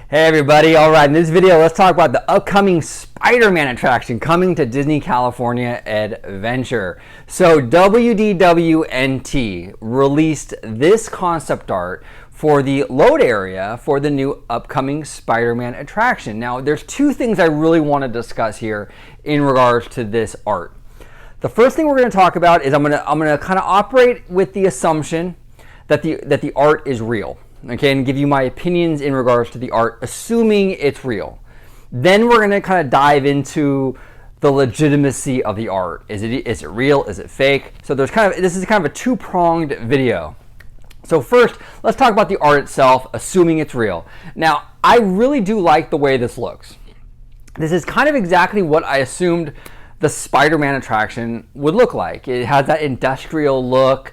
Hey everybody, alright, in this video let's talk about the upcoming Spider-Man attraction coming to Disney California Adventure. So WDWNT released this concept art for the load area for the new upcoming Spider-Man attraction. Now there's two things I really want to discuss here in regards to this art. The first thing we're going to talk about is I'm going to kind of operate with the assumption that the art is real. Okay, and give you my opinions in regards to the art, assuming it's real. Then we're going to kind of dive into the legitimacy of the art. Is it real? Is it fake? So this is kind of a two-pronged video. So first, let's talk about the art itself, assuming it's real. Now, I really do like the way this looks. This is kind of exactly what I assumed the Spider-Man attraction would look like. It has that industrial look,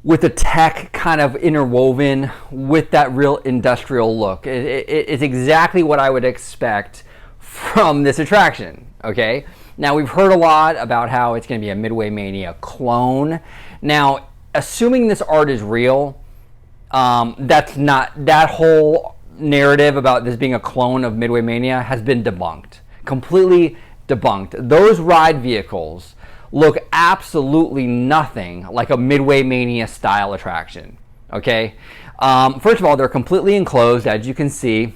with the tech kind of interwoven with that real industrial look. It's exactly what I would expect from this attraction, okay? Now, we've heard a lot about how it's gonna be a Midway Mania clone. Now, assuming this art is real, that whole narrative about this being a clone of Midway Mania has been debunked, completely debunked. Those ride vehicles look absolutely nothing like a Midway Mania style attraction, okay? First of all, they're completely enclosed, as you can see.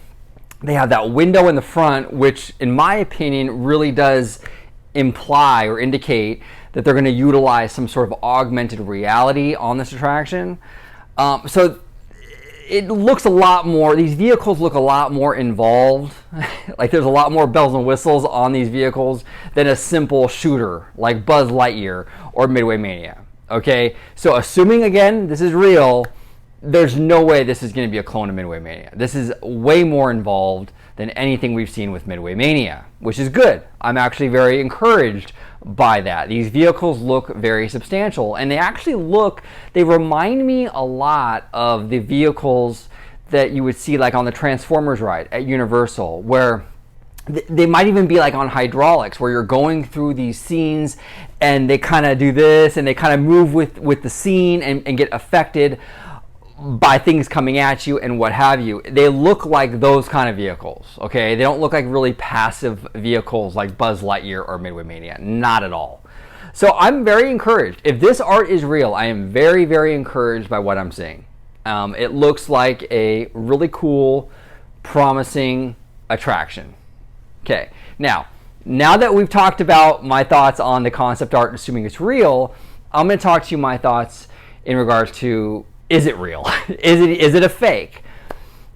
They have that window in the front, which in my opinion really does imply or indicate that they're gonna utilize some sort of augmented reality on this attraction. So it looks a lot more, these vehicles look a lot more involved. Like there's a lot more bells and whistles on these vehicles than a simple shooter like Buzz Lightyear or Midway Mania. Okay, so assuming again this is real, there's no way this is going to be a clone of Midway Mania. This is way more involved than anything we've seen with Midway Mania, which is good. I'm actually very encouraged by that. These vehicles look very substantial, and they remind me a lot of the vehicles that you would see like on the Transformers ride at Universal, where they might even be like on hydraulics, where you're going through these scenes and they kind of do this and they kind of move with the scene and get affected by things coming at you and what have you. They look like those kind of vehicles, okay? They don't look like really passive vehicles like Buzz Lightyear or Midway Mania, not at all. So I'm very encouraged. If this art is real, I am very, very encouraged by what I'm seeing. It looks like a really cool, promising attraction. Okay, now that we've talked about my thoughts on the concept art, assuming it's real, I'm gonna talk to you my thoughts in regards to, is it real? Is it a fake?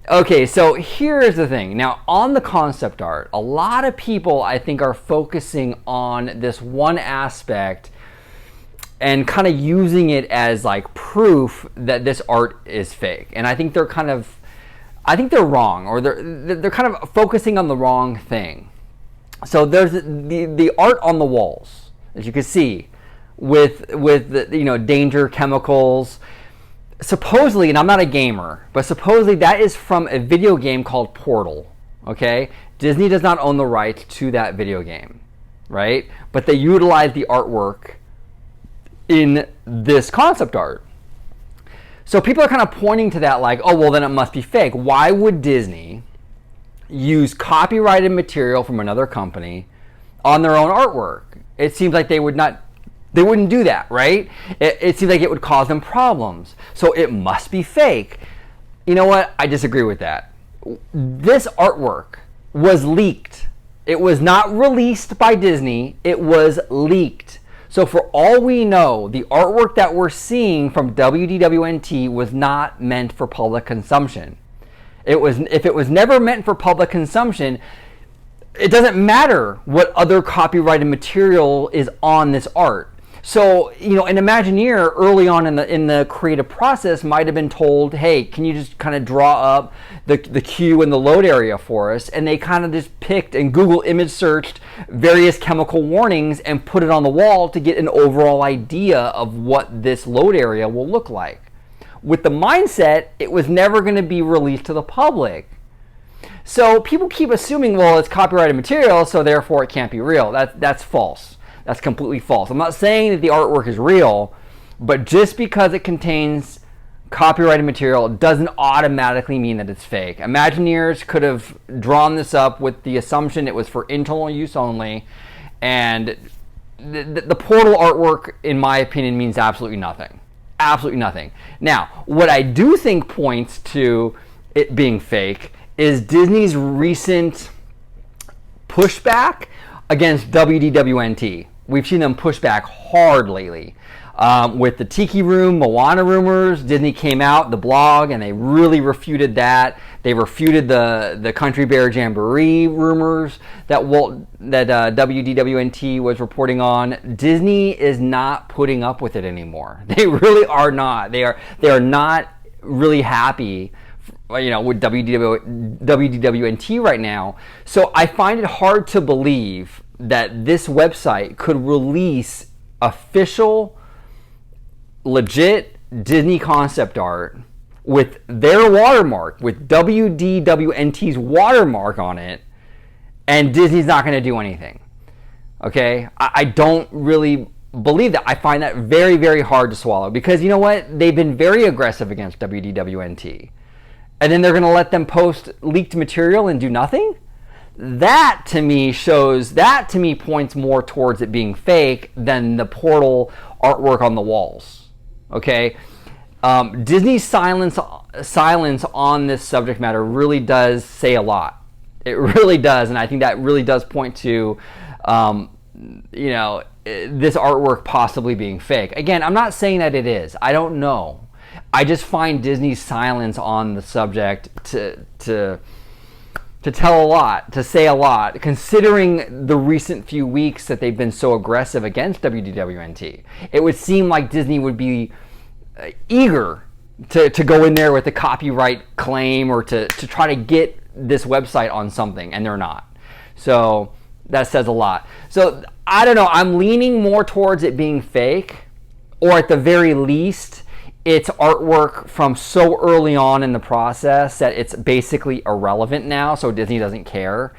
Okay, so here's the thing. Now, on the concept art, a lot of people, I think, are focusing on this one aspect and kind of using it as like proof that this art is fake. And I think they're wrong, or they're kind of focusing on the wrong thing. So there's the art on the walls, as you can see, with the, danger chemicals. Supposedly, and I'm not a gamer, but supposedly that is from a video game called Portal, okay? Disney does not own the rights to that video game, right? But they utilize the artwork in this concept art. So people are kind of pointing to that like, oh, well, then it must be fake. Why would Disney use copyrighted material from another company on their own artwork? It seems like they wouldn't do that, right? It seems like it would cause them problems. So it must be fake. You know what? I disagree with that. This artwork was leaked. It was not released by Disney. It was leaked. So for all we know, the artwork that we're seeing from WDWNT was not meant for public consumption. If it was never meant for public consumption, it doesn't matter what other copyrighted material is on this art. So, an Imagineer early on in the creative process might have been told, hey, can you just kind of draw up the queue and the load area for us? And they kind of just picked and Google image searched various chemical warnings and put it on the wall to get an overall idea of what this load area will look like, with the mindset it was never going to be released to the public. So people keep assuming, well, it's copyrighted material, so therefore it can't be real. That's false. That's completely false. I'm not saying that the artwork is real, but just because it contains copyrighted material doesn't automatically mean that it's fake. Imagineers could have drawn this up with the assumption it was for internal use only, and the portal artwork, in my opinion, means absolutely nothing. Absolutely nothing. Now, what I do think points to it being fake is Disney's recent pushback against WDWNT. We've seen them push back hard lately. With the Tiki Room, Moana rumors, Disney came out, the blog, and they really refuted that. They refuted the Country Bear Jamboree rumors that WDWNT was reporting on. Disney is not putting up with it anymore. They really are not. They are not really happy, with WDWNT right now. So I find it hard to believe that this website could release official, legit Disney concept art with their watermark, with WDWNT's watermark on it, and Disney's not going to do anything. Okay? I don't really believe that. I find that very, very hard to swallow, because you know what? They've been very aggressive against WDWNT. And then they're going to let them post leaked material and do nothing? That to me points more towards it being fake than the portal artwork on the walls. Okay? Disney's silence on this subject matter really does say a lot. It really does, and I think that really does point to, this artwork possibly being fake. Again, I'm not saying that it is. I don't know. I just find Disney's silence on the subject to tell a lot, to say a lot, considering the recent few weeks that they've been so aggressive against WDWNT. It would seem like Disney would be eager to go in there with a copyright claim or to try to get this website on something, and they're not. So that says a lot. So I don't know. I'm leaning more towards it being fake, or at the very least, it's artwork from so early on in the process that it's basically irrelevant now, so Disney doesn't care.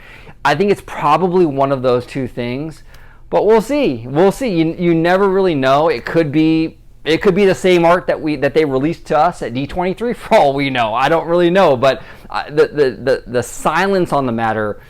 I think it's probably one of those two things, but we'll see. We'll see. You never really know. It could be the same art that they released to us at D23 for all we know. I don't really know, but the silence on the matter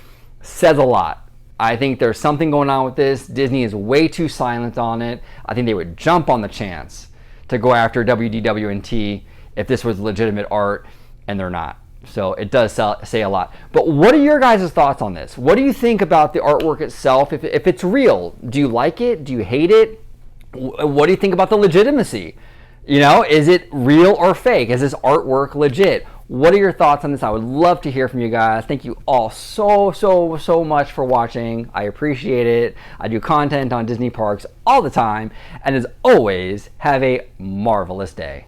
says a lot. I think there's something going on with this. Disney is way too silent on it. I think they would jump on the chance to go after WDWNT if this was legitimate art, and they're not. So it does say a lot. But what are your guys' thoughts on this? What do you think about the artwork itself? If it's real, do you like it? Do you hate it? What do you think about the legitimacy? Is it real or fake? Is this artwork legit? What are your thoughts on this? I would love to hear from you guys. Thank you all so much for watching. I appreciate it. I do content on Disney parks all the time. And as always, have a marvelous day.